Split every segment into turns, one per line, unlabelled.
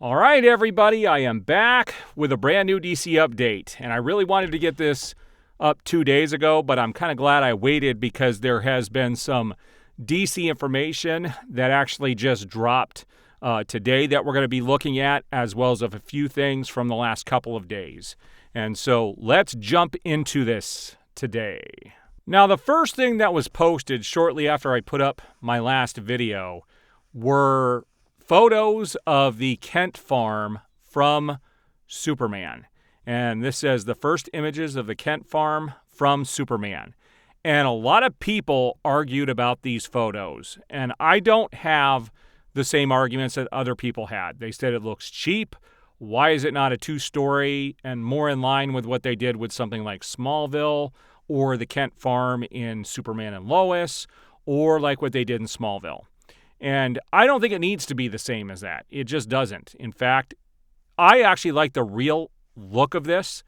All right, everybody, I am back with a brand new DC update, and I really wanted to get this up 2 days ago, but I'm kind of glad I waited because there has been some DC information that actually just dropped today that we're going to be looking at, as well as a few things from the last couple of days. And so let's jump into this today. Now, the first thing that was posted shortly after I put up my last video were photos of the Kent farm from Superman. And this says the first images of the Kent farm from Superman. And a lot of people argued about these photos. And I don't have the same arguments that other people had. They said it looks cheap. Why is it not a 2-story and more in line with what they did with something like Smallville or the Kent farm in Superman and Lois, or like what they did in Smallville? And I don't think it needs to be the same as that. It just doesn't. In fact, I actually like the real look of this,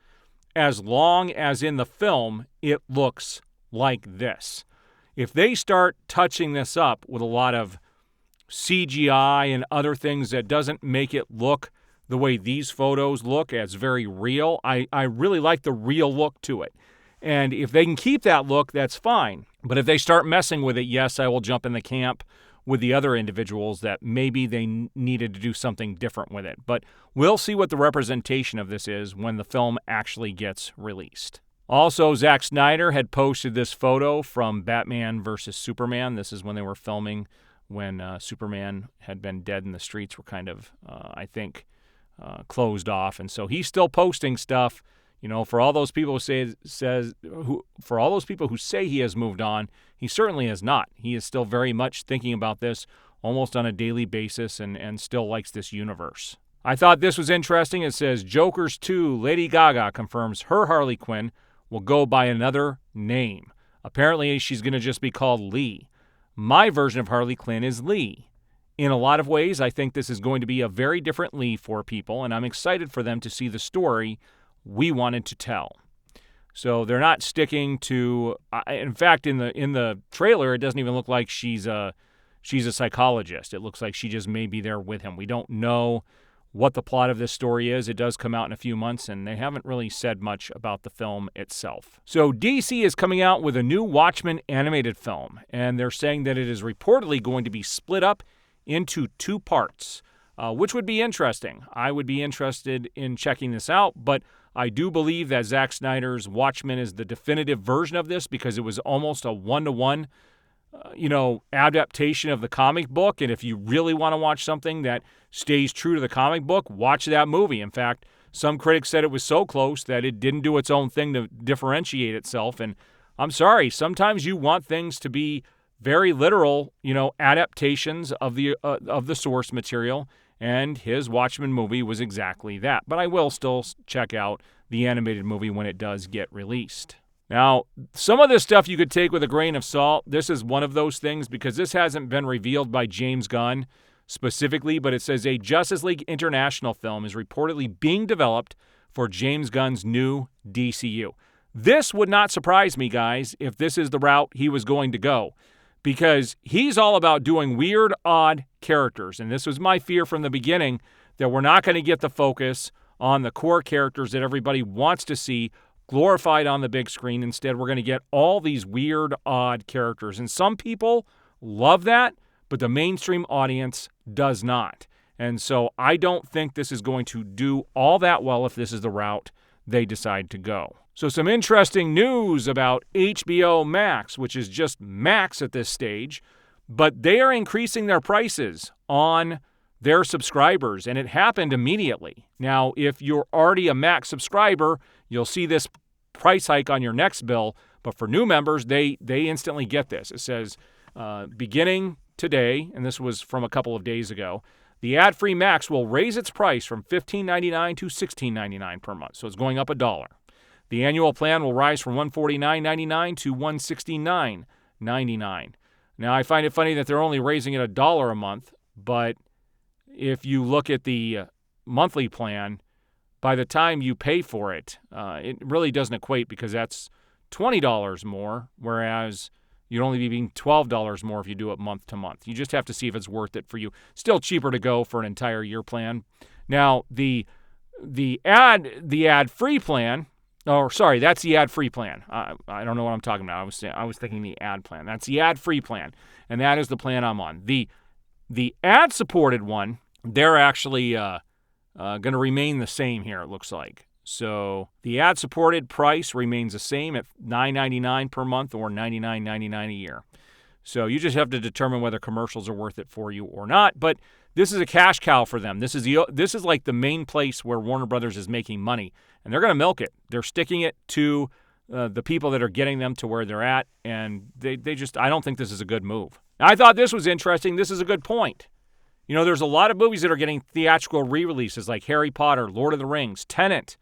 as long as in the film it looks like this. If they start touching this up with a lot of CGI and other things that doesn't make it look the way these photos look, as very real, I really like the real look to it. And if they can keep that look, that's fine. But if they start messing with it, yes, I will jump in the camp with the other individuals that maybe they needed to do something different with it. But we'll see what the representation of this is when the film actually gets released. Also, Zack Snyder had posted this photo from Batman vs. Superman. This is when they were filming, when Superman had been dead and the streets were kind of, closed off. And so he's still posting stuff. You know, for all those people who say he has moved on, he certainly has not. He is still very much thinking about this almost on a daily basis and still likes this universe. I thought this was interesting. It says, Jokers 2, Lady Gaga confirms her Harley Quinn will go by another name. Apparently, she's going to just be called Lee. My version of Harley Quinn is Lee. In a lot of ways, I think this is going to be a very different Lee for people, and I'm excited for them to see the story we wanted to tell. So they're not sticking to. In fact, in the trailer, it doesn't even look like she's a psychologist. It looks like she just may be there with him. We don't know what the plot of this story is. It does come out in a few months, and they haven't really said much about the film itself. So DC is coming out with a new Watchmen animated film, and they're saying that it is reportedly going to be split up into 2 parts, which would be interesting. I would be interested in checking this out, but I do believe that Zack Snyder's Watchmen is the definitive version of this because it was almost a one-to-one, adaptation of the comic book. And if you really want to watch something that stays true to the comic book, watch that movie. In fact, some critics said it was so close that it didn't do its own thing to differentiate itself. And I'm sorry, sometimes you want things to be very literal, adaptations of the source material. And his Watchmen movie was exactly that. But I will still check out the animated movie when it does get released. Now, some of this stuff you could take with a grain of salt. This is one of those things because this hasn't been revealed by James Gunn specifically, but it says a Justice League International film is reportedly being developed for James Gunn's new DCU. This would not surprise me, guys, if this is the route he was going to go, because he's all about doing weird, odd characters. And this was my fear from the beginning, that we're not going to get the focus on the core characters that everybody wants to see glorified on the big screen. Instead, we're going to get all these weird, odd characters. And some people love that, but the mainstream audience does not. And so I don't think this is going to do all that well if this is the route they decide to go. So some interesting news about HBO Max, which is just Max at this stage, but they are increasing their prices on their subscribers, and it happened immediately. Now, if you're already a Max subscriber, you'll see this price hike on your next bill, but for new members, they instantly get this. It says, beginning today, and this was from a couple of days ago, the ad-free Max will raise its price from $15.99 to $16.99 per month, so it's going up $1. The annual plan will rise from $149.99 to $169.99. Now, I find it funny that they're only raising it $1 a month, but if you look at the monthly plan, by the time you pay for it, it really doesn't equate because that's $20 more, whereas you'd only be paying $12 more if you do it month to month. You just have to see if it's worth it for you. Still cheaper to go for an entire year plan. Now, the ad-free plan, oh, sorry, that's the ad-free plan. I don't know what I'm talking about. I was thinking the ad plan. That's the ad-free plan, and that is the plan I'm on. The ad-supported one, they're actually going to remain the same here, it looks like. So the ad-supported price remains the same at $9.99 per month or $99.99 a year. So you just have to determine whether commercials are worth it for you or not. But this is a cash cow for them. This is like the main place where Warner Brothers is making money, and they're going to milk it. They're sticking it to the people that are getting them to where they're at, and I don't think this is a good move. Now, I thought this was interesting. This is a good point. You know, there's a lot of movies that are getting theatrical re-releases like Harry Potter, Lord of the Rings, Tenet.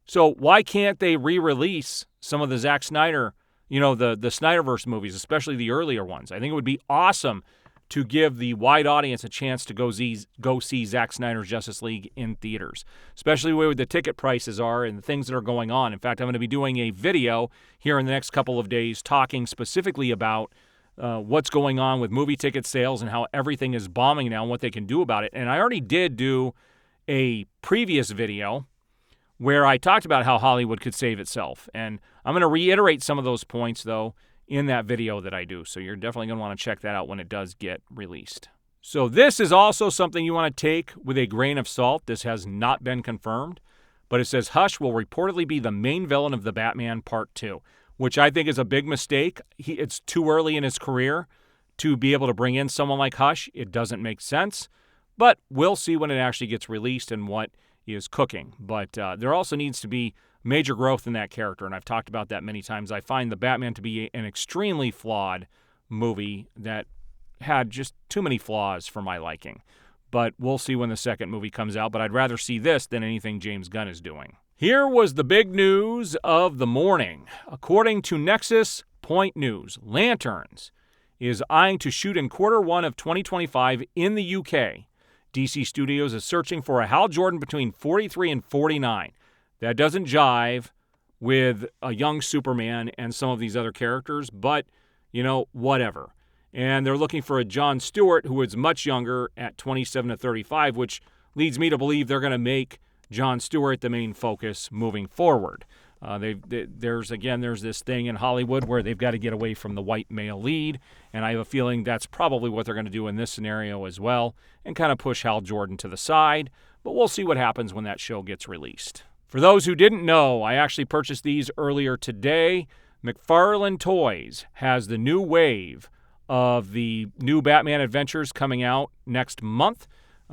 So why can't they re-release some of the Zack Snyder, the Snyderverse movies, especially the earlier ones? I think it would be awesome to give the wide audience a chance to go see Zack Snyder's Justice League in theaters, especially where the ticket prices are and the things that are going on. In fact, I'm going to be doing a video here in the next couple of days talking specifically about what's going on with movie ticket sales and how everything is bombing now and what they can do about it. And I already did do a previous video where I talked about how Hollywood could save itself. And I'm going to reiterate some of those points, though, in that video that I do. So you're definitely going to want to check that out when it does get released. So this is also something you want to take with a grain of salt. This has not been confirmed, but it says Hush will reportedly be the main villain of The Batman Part 2, which I think is a big mistake. It's too early in his career to be able to bring in someone like Hush. It doesn't make sense, but we'll see when it actually gets released and what is cooking. But there also needs to be major growth in that character, and I've talked about that many times. I find The Batman to be an extremely flawed movie that had just too many flaws for my liking. But we'll see when the second movie comes out, but I'd rather see this than anything James Gunn is doing. Here was the big news of the morning. According to Nexus Point News, Lanterns is eyeing to shoot in Q1 of 2025 in the UK. DC Studios is searching for a Hal Jordan between 43 and 49. That doesn't jive with a young Superman and some of these other characters, but, whatever. And they're looking for a John Stewart who is much younger at 27 to 35, which leads me to believe they're going to make John Stewart the main focus moving forward. There's this thing in Hollywood where they've got to get away from the white male lead, and I have a feeling that's probably what they're going to do in this scenario as well, and kind of push Hal Jordan to the side, but we'll see what happens when that show gets released. For those who didn't know, I actually purchased these earlier today. McFarlane Toys has the new wave of the new Batman adventures coming out next month.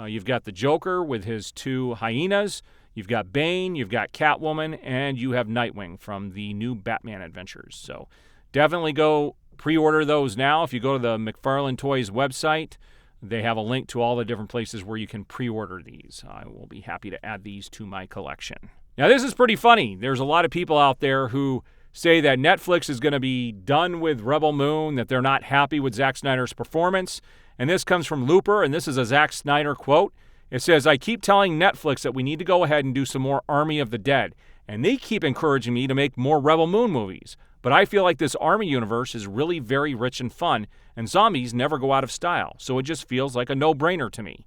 You've got the Joker with his two hyenas. You've got Bane, you've got Catwoman, and you have Nightwing from the new Batman adventures. So definitely go pre-order those now. If you go to the McFarlane Toys website, they have a link to all the different places where you can pre-order these. I will be happy to add these to my collection. Now, this is pretty funny. There's a lot of people out there who say that Netflix is going to be done with Rebel Moon, that they're not happy with Zack Snyder's performance. And this comes from Looper, and this is a Zack Snyder quote. It says, I keep telling Netflix that we need to go ahead and do some more Army of the Dead, and they keep encouraging me to make more Rebel Moon movies. But I feel like this Army universe is really very rich and fun, and zombies never go out of style, so it just feels like a no-brainer to me.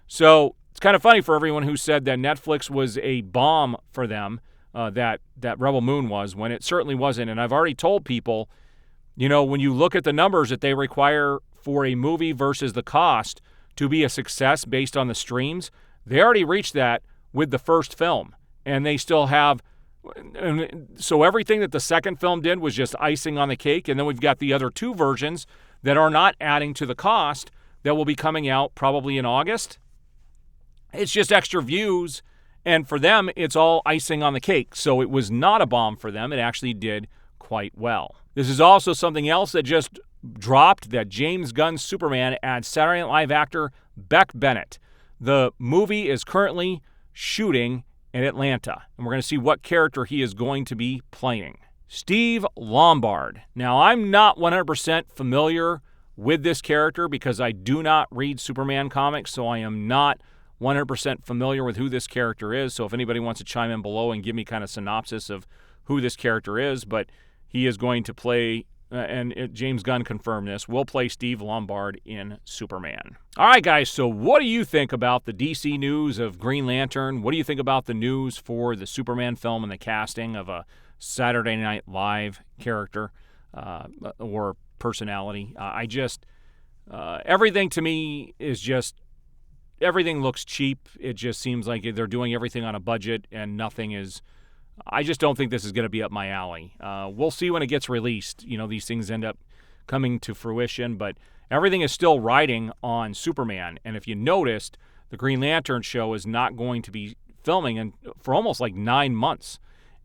So it's kind of funny for everyone who said that Netflix was a bomb for them, that Rebel Moon was, when it certainly wasn't. And I've already told people, when you look at the numbers that they require for a movie versus the cost to be a success based on the streams, they already reached that with the first film. And they still have, so everything that the second film did was just icing on the cake. And then we've got the other two versions that are not adding to the cost that will be coming out probably in August. It's just extra views. And for them, it's all icing on the cake. So it was not a bomb for them. It actually did quite well. This is also something else that just dropped, that James Gunn's Superman adds Saturday Night Live actor Beck Bennett. The movie is currently shooting in Atlanta, and we're going to see what character he is going to be playing. Steve Lombard. Now, I'm not 100% familiar with this character because I do not read Superman comics, so I am not 100% familiar with who this character is. So if anybody wants to chime in below and give me kind of synopsis of who this character is, but he is going to play James Gunn confirmed this, will play Steve Lombard in Superman. All right, guys, so what do you think about the DC news of Green Lantern? What do you think about the news for the Superman film and the casting of a Saturday Night Live character or personality? Everything to me is just, everything looks cheap. It just seems like they're doing everything on a budget and nothing is... I just don't think this is going to be up my alley. We'll see when it gets released. These things end up coming to fruition, but everything is still riding on Superman. And if you noticed, the Green Lantern show is not going to be filming for almost like 9 months.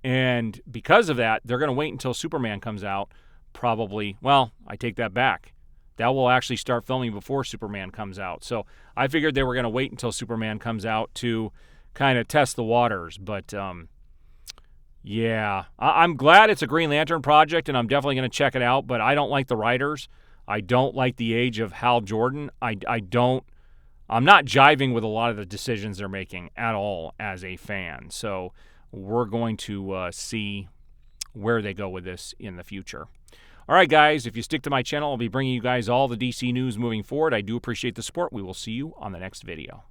And because of that, they're going to wait until Superman comes out. Probably, well, I take that back. That will actually start filming before Superman comes out. So I figured they were going to wait until Superman comes out to kind of test the waters. But yeah, I'm glad it's a Green Lantern project, and I'm definitely going to check it out, but I don't like the writers. I don't like the age of Hal Jordan. I'm not jiving with a lot of the decisions they're making at all as a fan. So we're going to see where they go with this in the future. All right, guys, if you stick to my channel, I'll be bringing you guys all the DC news moving forward. I do appreciate the support. We will see you on the next video.